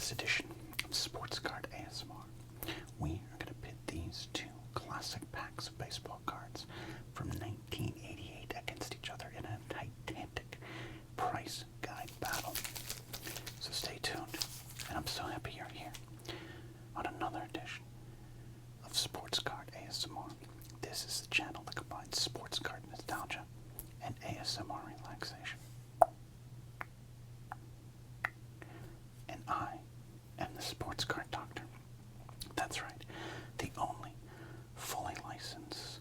this edition of Sports Card ASMR, we are going to pit these two classic packs of baseball cards from 1988 against each other in a titanic price guide battle. So stay tuned, and I'm so happy you're here on another edition of Sports Card ASMR. This is the channel that combines sports card nostalgia and ASMR relaxation. And I am the Sports Card Doctor. That's right, the only fully licensed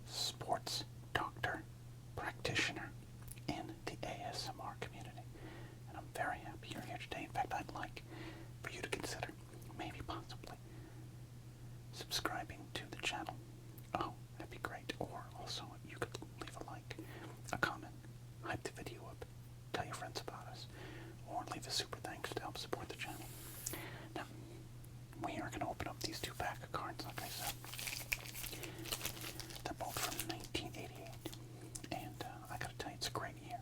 sports doctor practitioner in the ASMR community. And I'm very happy you're here today. In fact, I'd like for you to consider, maybe possibly, subscribing to the channel. Oh, that'd be great. Or also, you could leave a like, a comment, hype the video up, tell your friends about us, or leave a super thanks to help support the channel. Now, we are going to open up these two pack of cards, like I said. They're both from 1988, and I gotta tell you, it's a great year.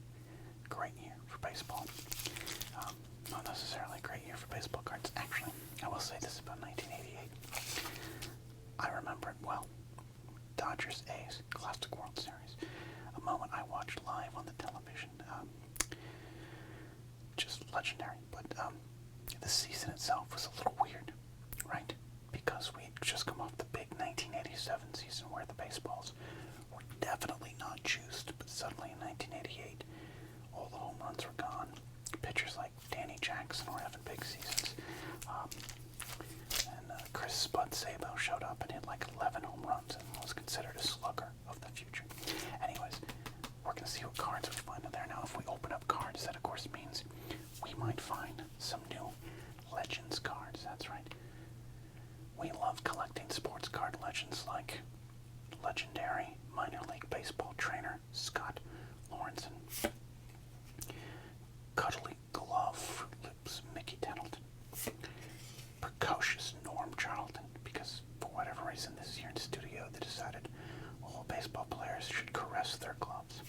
Great year for baseball. Not necessarily a great year for baseball cards. Actually, I will say this about 1988. I remember it well. Dodgers A's Classic World Series. A moment I watched live on the television. Just legendary. But the season itself was a little weird, right? Because we had just come off the big 1987 season where the baseballs were definitely not juiced, but suddenly in 1988, all the home runs were gone. Pitchers like Danny Jackson were having big seasons. And Chris Spud Sabo showed up and hit like 11 home runs and was considered a slugger of the future. Anyways, we're going to see what cards we find in there. Now, if we open up cards, that of course means we might find some new Legends cards. That's right. We love collecting sports card legends like legendary minor league baseball trainer Scott Lawrenson, cuddly glove Fruit Loops Mickey Tettleton, precocious Norm Charlton, because for whatever reason this year in studio they decided all baseball players should caress their gloves.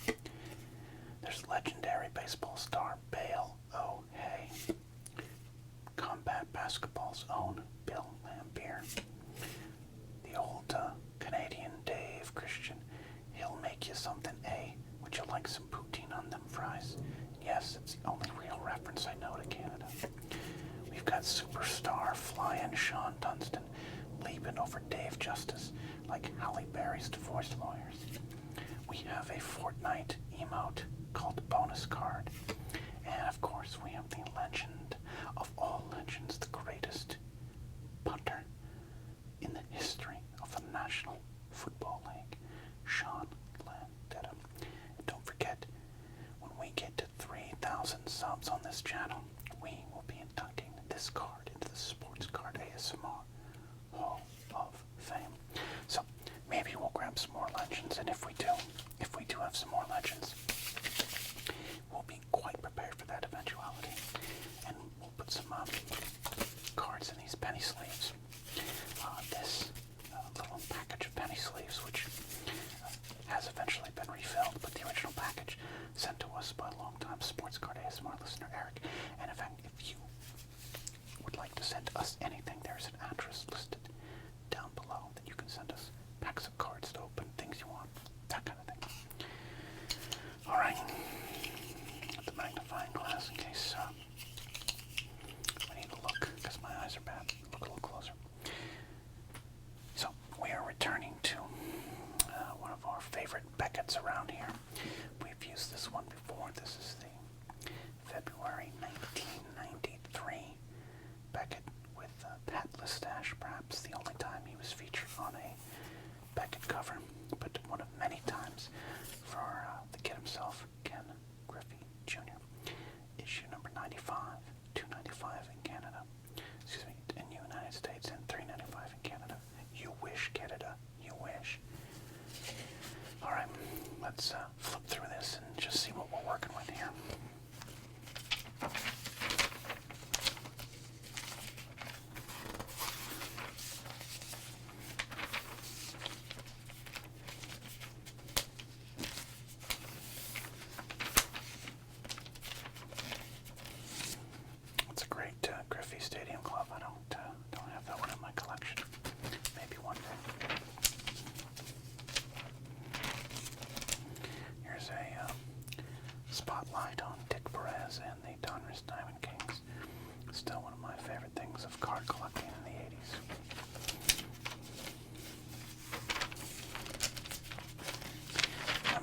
There's legendary baseball star Bale O'Hay, combat basketball's own Bill Lambier, the old Canadian Dave Christian, he'll make you something, A. Would you like some poutine on them fries? Yes, it's the only real reference I know to Canada. We've got superstar flying Sean Dunston leaping over Dave Justice like Halle Berry's divorce lawyers. We have a Fortnite emote called Bonus Card. And of course we have the legend of all legends, the greatest punter in the history of the National Football League, Sean Landeta. And don't forget, when we get to 3,000 subs on this channel, we will be inducting this card into the Sports Card ASMR Hall of Fame. So maybe we'll grab some more legends, and if we do have some more legends, we'll be quite prepared for that eventuality. And we'll put some cards in these penny sleeves. This little package of penny sleeves, which has eventually been refilled, but the original package sent to us by a longtime Sports Card ASMR listener, Eric. And in fact, if you would like to send us anything, there's an address listed down below that you can send us packs of cards to open, things you want, that kind of thing. Alright, the magnifying glass in case I need to look, because my eyes are bad. Look a little closer. So, we are returning to one of our favorite Beckett's around here. We've used this one before. This is the February 1993 Beckett with Pat Listache, perhaps the only time he was featured on a Beckett cover, but one of many times for the kid himself, Ken Griffey Jr. Issue number 95, $2.95 in Canada. Excuse me, in the United States, and $3.95 in Canada. You wish, Canada, you wish. Alright, let's flip through this and just see what we're working with here. spotlight on Dick Perez and the Donruss Diamond Kings. Still one of my favorite things of card collecting in the 80s.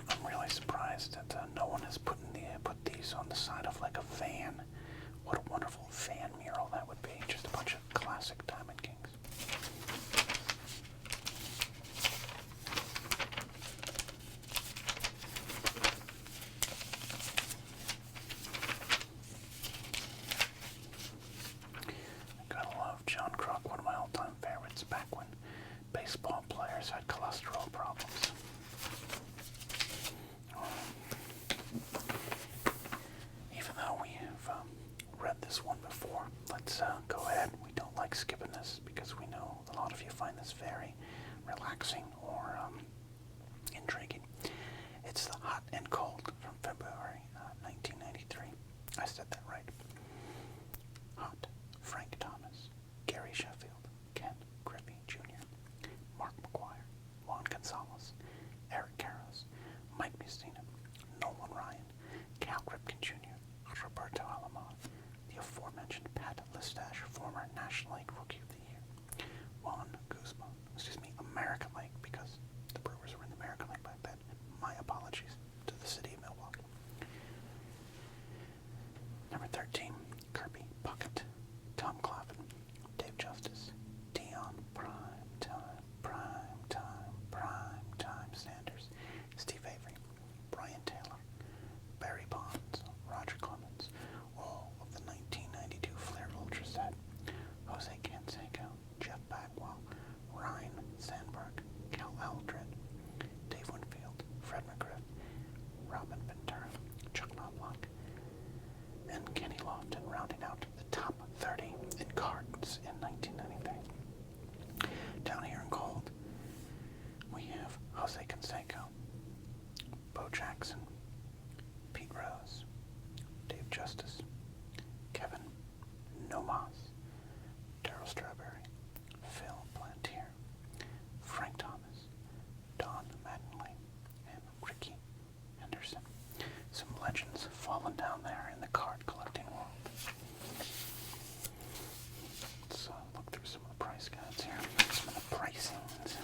I'm really surprised that no one has put these on the side of like a van. What a wonderful fan mural that would be. Just a bunch of classic Diamond Kings. John Kruk, one of my all-time favorites, back when baseball players had cholesterol problems. Even though we have read this one before, let's go ahead. We don't like skipping this because we know a lot of you find this very relaxing or intriguing. It's the Hot and Cold from February 1993. I said that right. Hot, Frank Thomas, Gary Sheffield, Ken Griffey Jr., Mark McGuire, Juan Gonzalez, Eric Karros, Mike Mussina, Nolan Ryan, Cal Ripken Jr., Roberto Alomar, the aforementioned Pat Listash, former National League Rookie of the Year, Juan Guzman, American League, because the Brewers were in the American League back then. My apologies to the city of Milwaukee. Number 13, Kirby Puckett, Tom Clavin, Dave Justice, Dion Prime Sanders, Steve Avery, Brian Taylor, Barry Bonds, Roger Clemens, all of the 1992 Flair Ultra set, Jose Canseco, Jeff Bagwell, Ryan Sandberg, Cal Aldred, Dave Winfield, Fred McGriff, Robin Ventura, Chuck Knobloch, and Kenny Lofton, rounding out the top 30 in cards in 1993. Down here in gold, we have Jose Canseco, Bo Jackson, Pete Rose, Dave Justice, Kevin Nomas, Darryl Strawberry, Phil Plantier, Frank Thomas, Don Mattingly, and Ricky Henderson. Some legends fallen down there in the card collecting world. Let's look through some of the price guides here. Some of the pricings.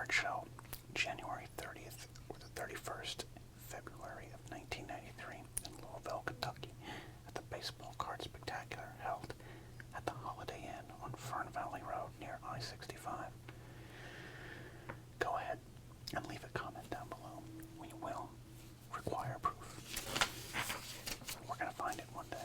Show, January 30th or the 31st, February of 1993 in Louisville, Kentucky, at the Baseball Card Spectacular held at the Holiday Inn on Fern Valley Road near I-65. Go ahead and leave a comment down below. We will require proof. We're going to find it one day.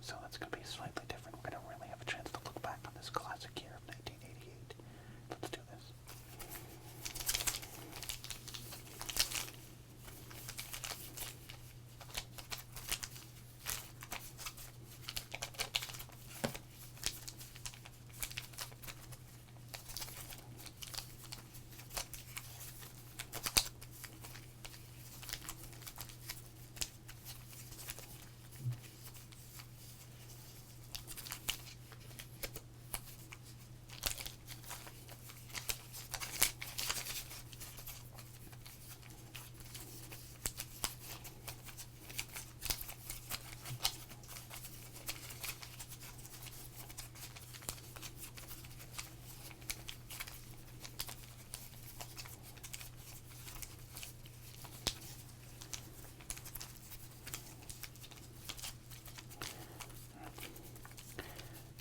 So that's going to be slightly different. We're going to really have a chance to look back on this classic year of 1988. Let's do this.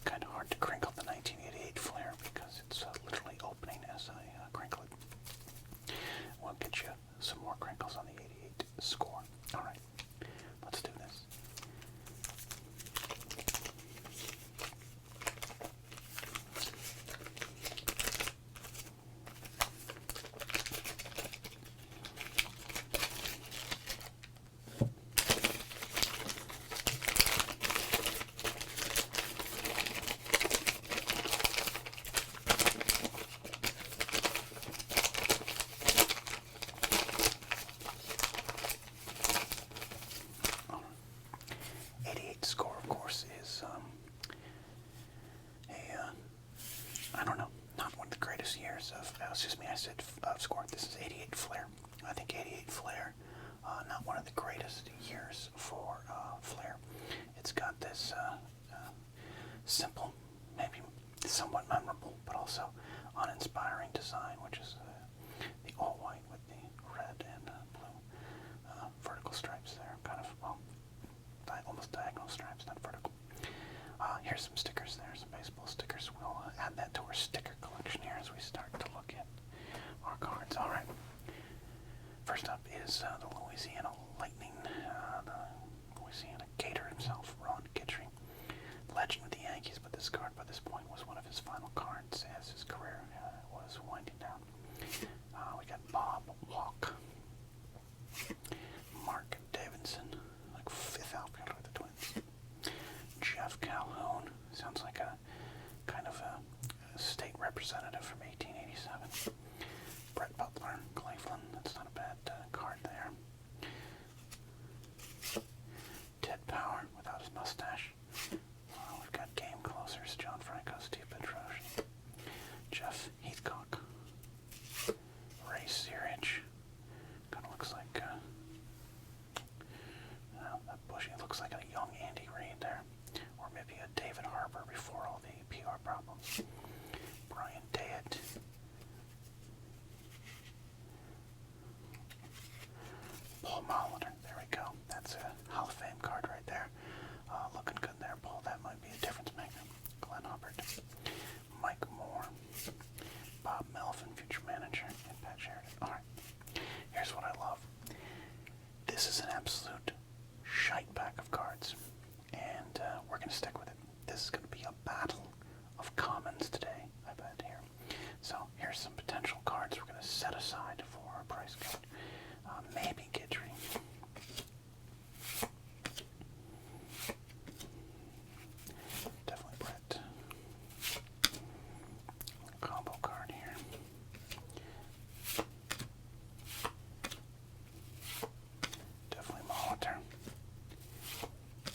Kind of hard to crinkle the 1988 flare because it's literally opening as I crinkle it. We'll get you some more crinkles on the 88 score. Alright, let's do this. Score, of course, is I don't know, not one of the greatest years of, excuse me, I said score. This is 88 Flair. I think 88 Flair, not one of the greatest years for Flair. It's got this simple, maybe somewhat memorable, but also uninspiring design, which is the all-white with the red and blue vertical stripes there, kind of, well, almost diagonal stripes, not vertical. Here's some stickers there, some baseball stickers. We'll add that to our sticker collection here as we start to look at our cards. Alright. First up is the Louisiana Lightning, the Louisiana Gator himself, Ron Guidry. Legend with the Yankees, but this card by this point was one of his final cards as his career was winding down. We got Bob Walk, Mark Davidson, like fifth outfielder with the Twins. Jeff Calhoun, sounds like a kind of a state representative from 1887. Brett Butler, Cleveland, that's not a bad card there. Ted Power without his mustache. We've got game closers, John Franco, Steve Petroschi, Jeff Heathcock, Ray Searage. Kind of looks like that bushy looks like a young Andy Reid there, or maybe a David Harbour before all the PR problems. Brian Dayett, Paul Molitor. There we go. That's a Hall of Fame card right there. Looking good there, Paul. That might be a difference maker. Glenn Hubbard, Mike Moore, Bob Melvin, future manager, and Pat Sheridan. All right. Here's what I love. This is an absolute shite pack of cards, and we're going to stick with it. This is going to be a battle of commons today, I bet, here. So here's some potential cards we're going to set aside for our price card. Maybe Guidry. Definitely Brett. Combo card here. Definitely Molitor.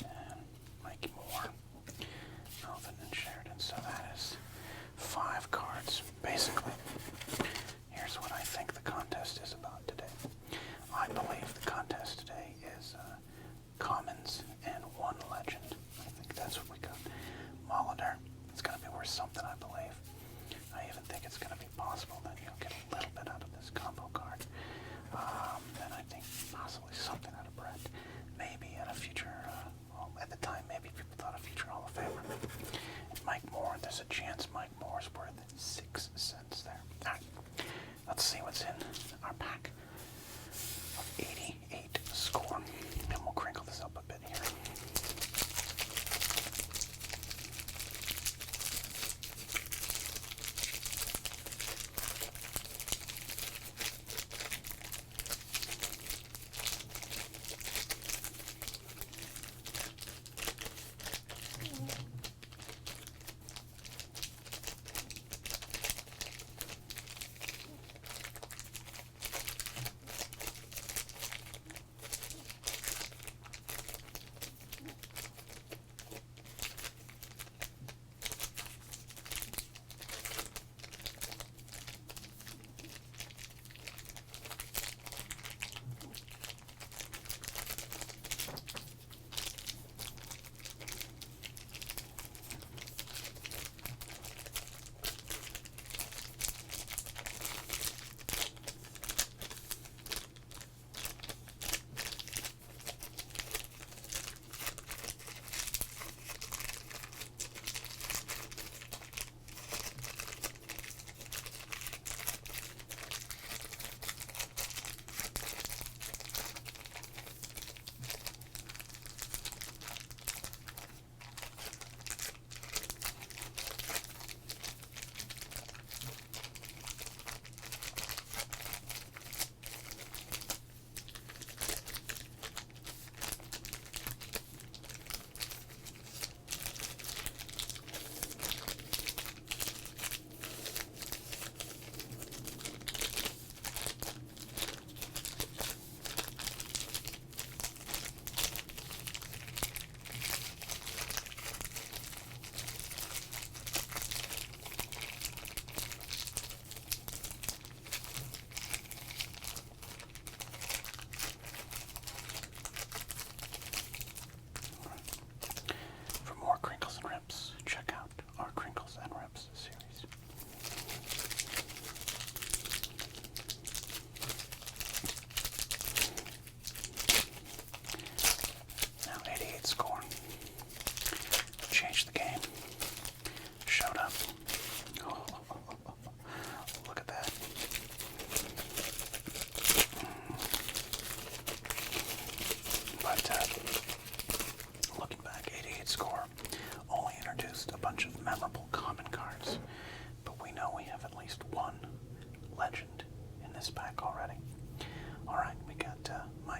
And Mike Moore. Melvin and Sheridan. So that is 5 cards, basically. Here's what I think the contest is about today. I believe the contest today is commons and 1 legend. I think that's what we got. Molitor. It's going to be worth something, I believe. I even think it's going to be possible that you'll get a little bit out of this combo card. And I think possibly something out of Brett. Maybe at a future, well, at the time, maybe people thought a future Hall of Famer. And Mike Moore, there's a chance Mike Moore's worth 6 cents there. Alright, let's see what's in our pack of 88 score. And we'll crinkle this up a bit here.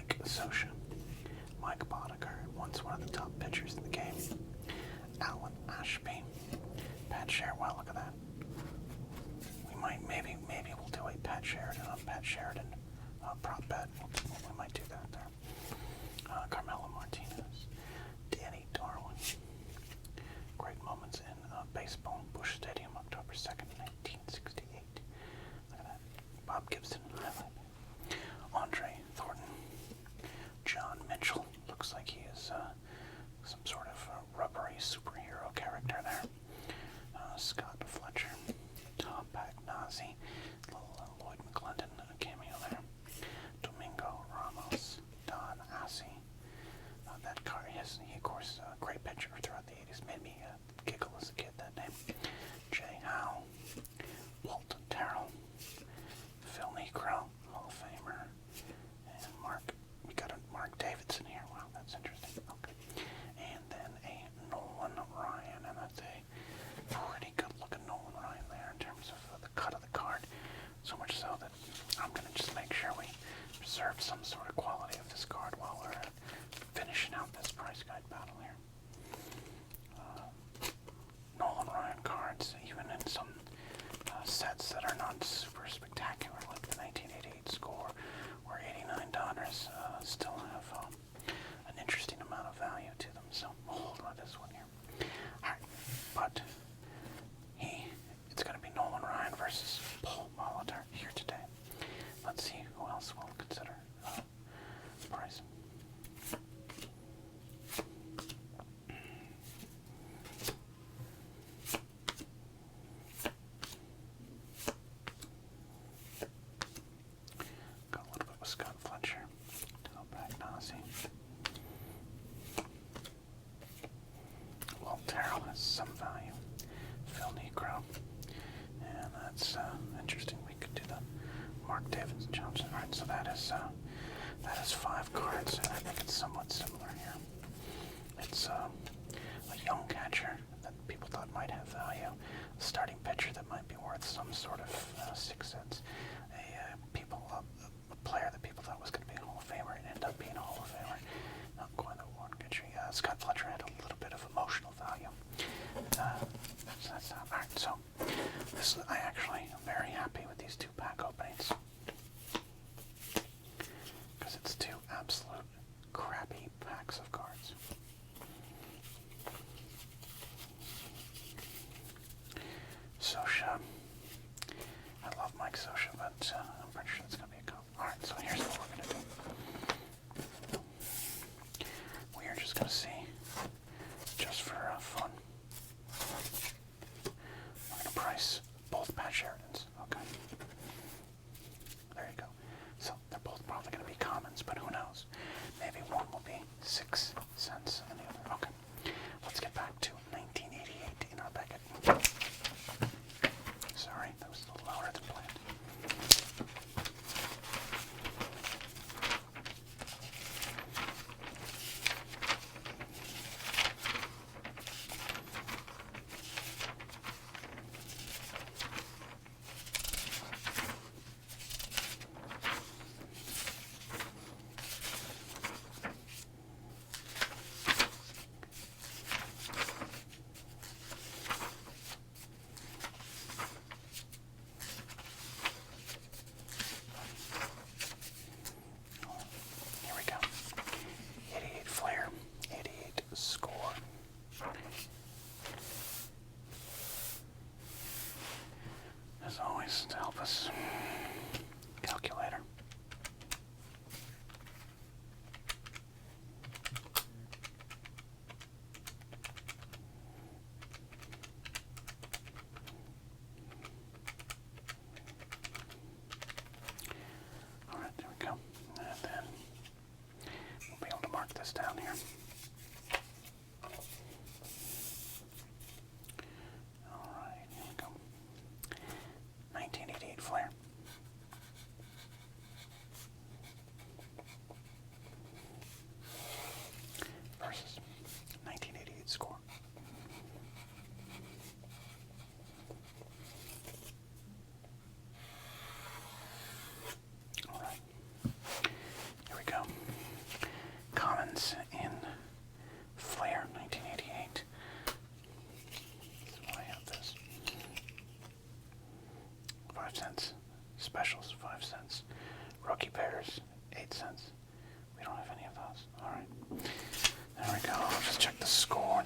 Mike Scioscia, Mike Boddicker, once one of the top pitchers in the game, Alan Ashby, Pat Sherwell, look at that. We might, maybe we'll do a Pat Sheridan on Pat Sheridan prop bet. We might do that there. Carmelo Martinez, Danny Darwin. Great moments in baseball. Busch Stadium, October 2nd, 1968. Look at that. Bob Gibson, highlight. Andre Thornton. John Mitchell. Looks like he is some sort of rubbery superhero character there. Scott Fletcher. Tom Pagnazzi. Little Lloyd McClendon cameo there. Domingo Ramos. Don Assey. That card, he of course, great pitcher throughout the 80s. Made me giggle as a kid, that name. Jay Howe. Walt Terrell. Phil Negro, Hall of Famer. And we got a Mark Davidson here. Wow, that's interesting. Okay. And then a Nolan Ryan, and that's a pretty good looking Nolan Ryan there in terms of the cut of the card. So much so that I'm going to just make sure we preserve some sort of quality of this card while we're finishing out this price guide battle here. Nolan Ryan cards, even in some sets that are not super spectacular, like the 1988 score or 89 Donners, still have an interesting amount of value to them. So we'll hold on to this one here. Alright, but it's going to be Nolan Ryan versus Paul Molitor here today. Let's see who else we'll consider pricing. Got a little bit with Scott Fletcher, Tom Pagnazzi. Walt Terrell has some value. Phil Negro. And that's interesting. We could do the Mark Davidson Johnson. Alright, so that is 5 cards, and I think it's somewhat similar here. It's a young catcher that people thought might have value, a starting pitcher that might be worth some sort of 6 cents, a player that people thought was going to be a Hall of Famer and ended up being a Hall of Famer. Not quite the one catcher. Scott Fletcher had a little bit of emotional value. So that's alright. So I actually am very happy with these 2 pack openings. Because it's 2 absolute crappy packs of cards. Scioscia. I love Mike Scioscia, but I'm pretty sure it's going to be a comp. Alright, so here's what we're going to do. We are just going to see, just for fun, we're going to price both Pat Sheridans. Okay. There you go. So they're both probably going to be commons, but who knows? Maybe one will be 6 cents and the other. Okay. Let's get back to 1988 in our bucket. Sorry, that was a little louder than planned.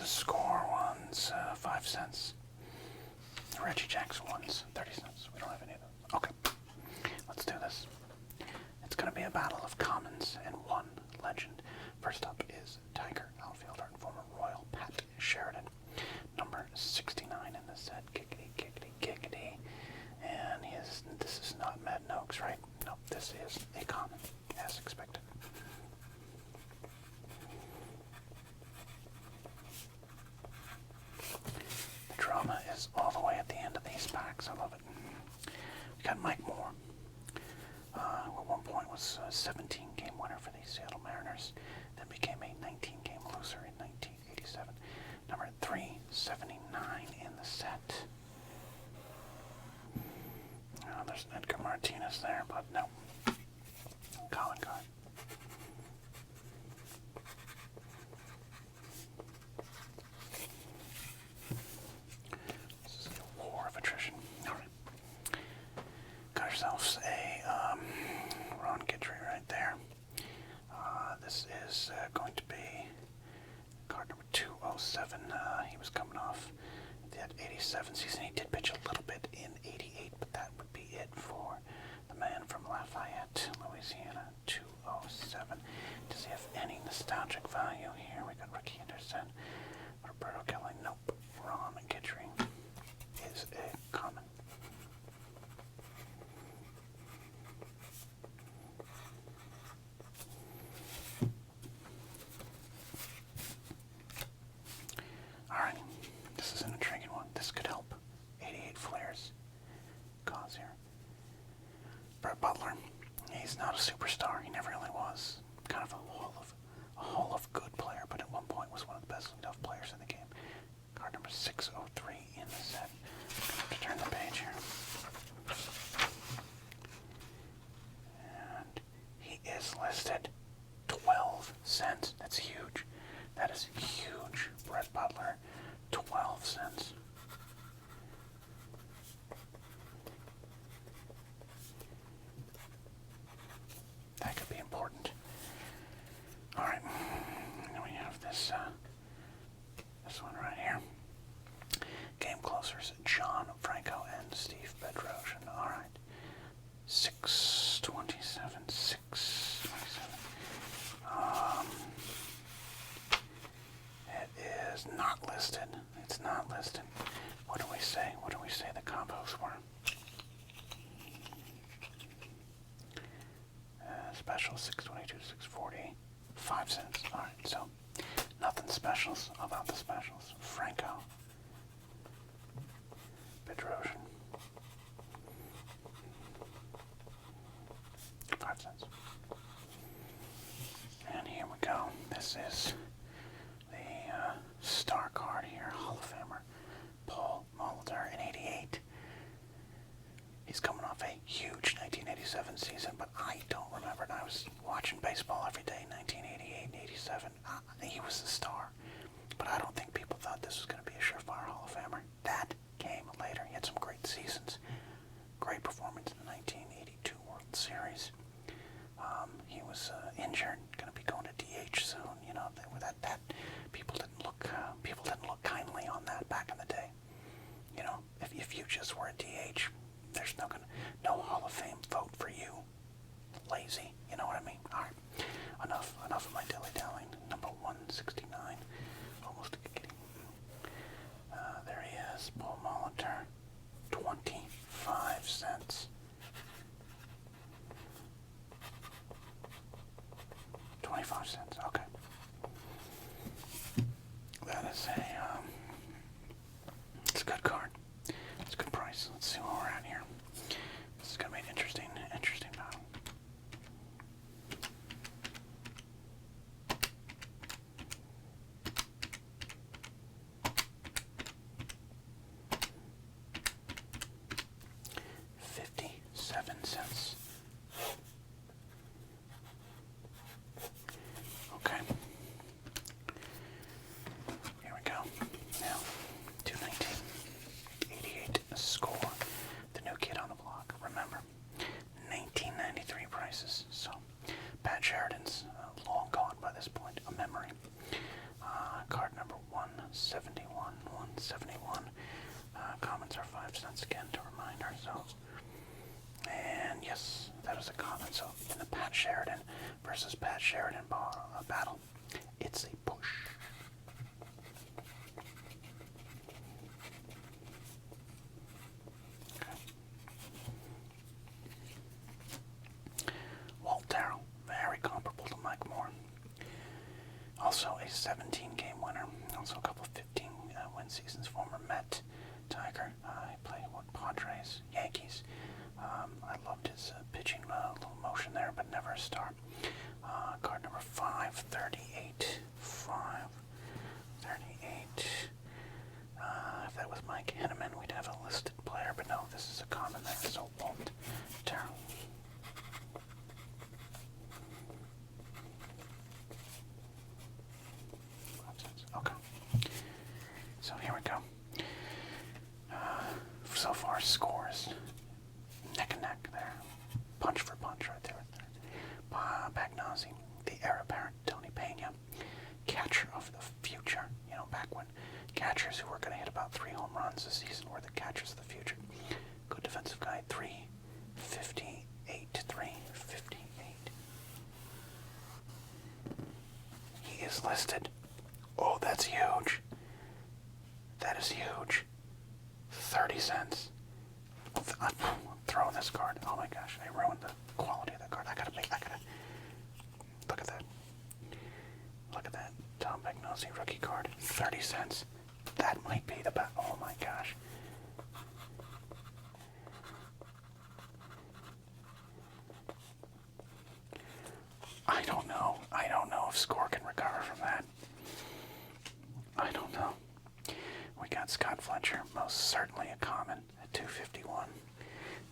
the score ones, 5 cents. The Reggie Jackson ones, 30 cents. We don't have any of those. Okay, let's do this. It's going to be a battle of commons and one legend. First up is Tiger, outfielder and former Royal Pat Sheridan. Number 69 in the set. Giggity, giggity, giggity. And this is not Madden Oaks, right? No, this is a common, as expected. The drama is all the way at the end of these packs. I love it. We got Mike Moore. At one point was a 17-game winner for the Seattle Mariners. Then became a 19-game loser in 1987. Number 379 in the set. There's Edgar Martinez there, but no. Colin card. This is a war of attrition. Alright. Got yourselves a Ron Guidry right there. This is going to be card number 207. He was coming off that 87 season. He did pitch a little bit in 88, but that would be it for the man from Lafayette, Louisiana, 207. Does he have any nostalgic value here? We got Ricky Anderson, Roberto Kelly. Nope. Ron Guidry is a common. Alright, this is an intriguing one. This could help. 88 flares. Cause here. Brett Butler. He's not a superstar. He never really was. Kind of a hall of good player, but at one point was one of the best leadoff players in the game. Card number 603 in the set. I'm gonna have to turn the page here. And he is listed 12 cents. That's huge. That is huge. Brett Butler, 12 cents. That could be important. Alright, then we have this one right here. Game closers, John Franco and Steve Bedrosian. Alright, 627, 627. It is not listed. It's not listed. What do we say? What do we say the combos were? Special 622 to 640, 5 cents. Alright, so nothing specials about the specials. Franco, Bedrosian, 5 cents. And here we go. This is the star card here, Hall of Famer, Paul Molitor in 88. He's coming off a huge 1987 season, but I don't remember it. I was watching baseball every day, 1988 and 87. He was the star, but I don't think people thought this was going to be a surefire Hall of Famer. That came later. He had some great seasons. Great performance in the 1982 World Series. He was injured, going to be going to DH soon. You know, that people didn't look kindly on that back in the day. You know, if you just were a DH, there's no Hall of Fame vote for you. Lazy, you know what I mean? Alright, enough of my dilly-dallying. Number 169, almost a kitty. There he is, Paul Molitor, 25 cents. 25 cents, okay. That is it's a good card. It's a good price. Let's see where we're at here. This is going to be an interesting that Sheridan battle. It's a push. Okay. Walt Darrell, very comparable to Mike Moore. Also a 17-game winner. Also a couple 15-win seasons. Former Met, Tiger. He played Padres, Yankees. I loved his pitching, little motion there, but never a star. Card number 538. 538. If that was Mike Henneman, we'd have a listed player, but no, this is a common there. So Walt Darrell. Okay. So here we go. So far, scores neck and neck there. Punch for punch right there. Bagnozzi, the heir apparent Tony Pena, catcher of the future. You know, back when catchers who were going to hit about 3 home runs a season were the catchers of the future. Good defensive guy, 358. 358. He is listed. Oh, that's huge. That is huge. 30 cents. I'm throwing this card. Oh my gosh, I ruined the quality of the card. I gotta look at that. Look at that. Tom Bagnozzi rookie card. 30 cents. That might be the best. Oh my gosh. I don't know. I don't know if Score can recover from that. I don't know. We got Scott Fletcher, most certainly a common at 251.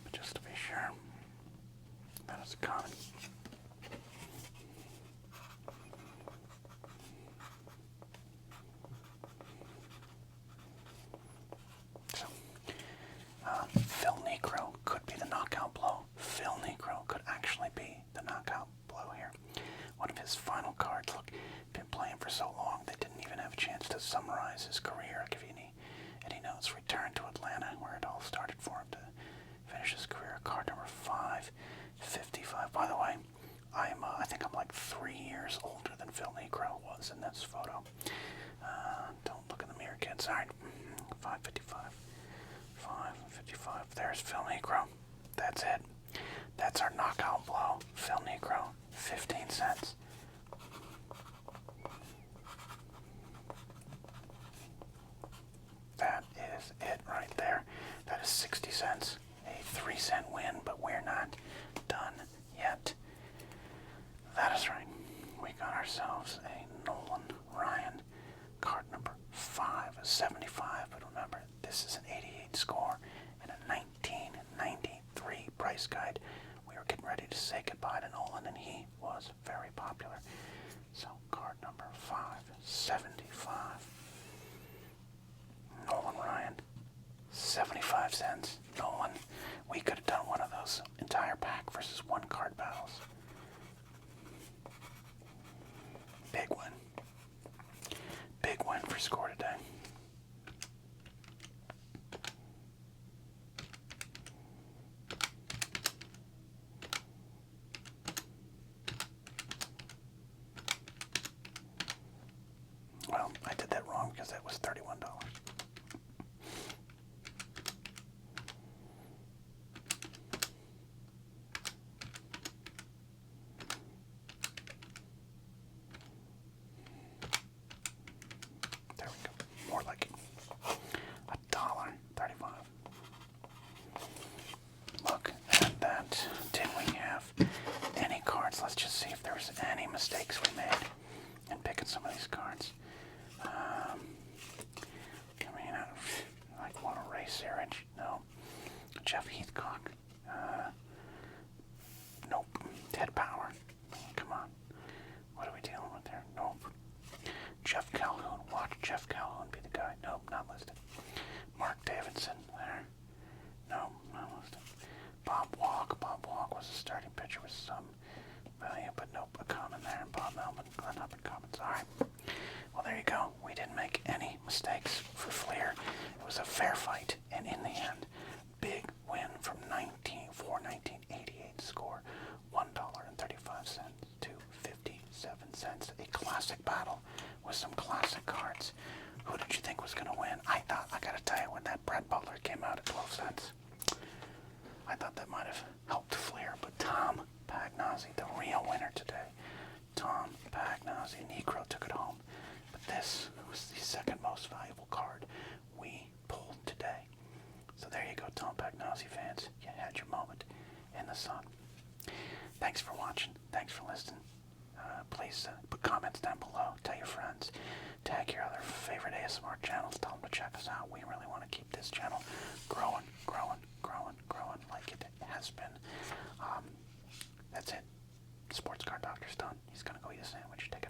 But just to be sure, that is a common. So, Phil Niekro could be the knockout blow. Phil Niekro could actually be the knockout blow here. One of his final cards. Look, been playing for so long, they didn't even have a chance to summarize his career. I'll give you any notes. Return to Atlanta, where it all started for him to finish his career. Card number 555. By the way, I think I'm like 3 years older than Phil Niekro was in this photo. Don't look in the mirror, kids. All right, 555. 555. There's Phil Niekro. That's it. That's our knockout blow. Phil Niekro, 15 cents. That is it right there. That is 60 cents. A 3-cent win, but we're not done yet. That is right. We got ourselves a Nolan Ryan card number 575. But remember, this is an 88 score and a 1993 price guide. We were getting ready to say goodbye to Nolan, and he was very popular. So card number 575. Nolan Ryan, 75 cents. Nolan, we could have done one of those entire pack versus 1 card battles. Big win. Big win for Score today. Well, I did that wrong because that was $31. There we go. More like $1.35. Look at that. Did we have any cards? Let's just see if there was any mistakes we made in picking some of these cards. I want to race Searage. No. Jeff Heathcock. Nope. Ted Power. Come on. What are we dealing with there? Nope. Jeff Calhoun. Watch Jeff Calhoun be the guy. Nope, not listed. Mark Davidson there. No, not listed. Bob Walk. Bob Walk was a starting pitcher with some value, but nope, a common there. And Bob Melvin, Glenn Hubbard commons. Alright. Well, there you go. We didn't make any mistakes for Fleer. It was a fair fight, and in the end, big win from cents. A classic battle with some classic cards. Who did you think was going to win? I gotta tell you, when that Brett Butler came out at 12 cents, I thought that might have helped Fleer, but Tom Pagnozzi, the real winner today. Tom Pagnozzi, Negro, took it home. But this was the second most valuable card we pulled today. So there you go, Tom Pagnozzi fans. You had your moment in the sun. Thanks for watching. Thanks for listening. Please put comments down below. Tell your friends. Tag your other favorite ASMR channels. Tell them to check us out. We really want to keep this channel growing, growing, growing, growing like it has been. That's it. Sports Card Doctor's done. He's going to go eat a sandwich. Take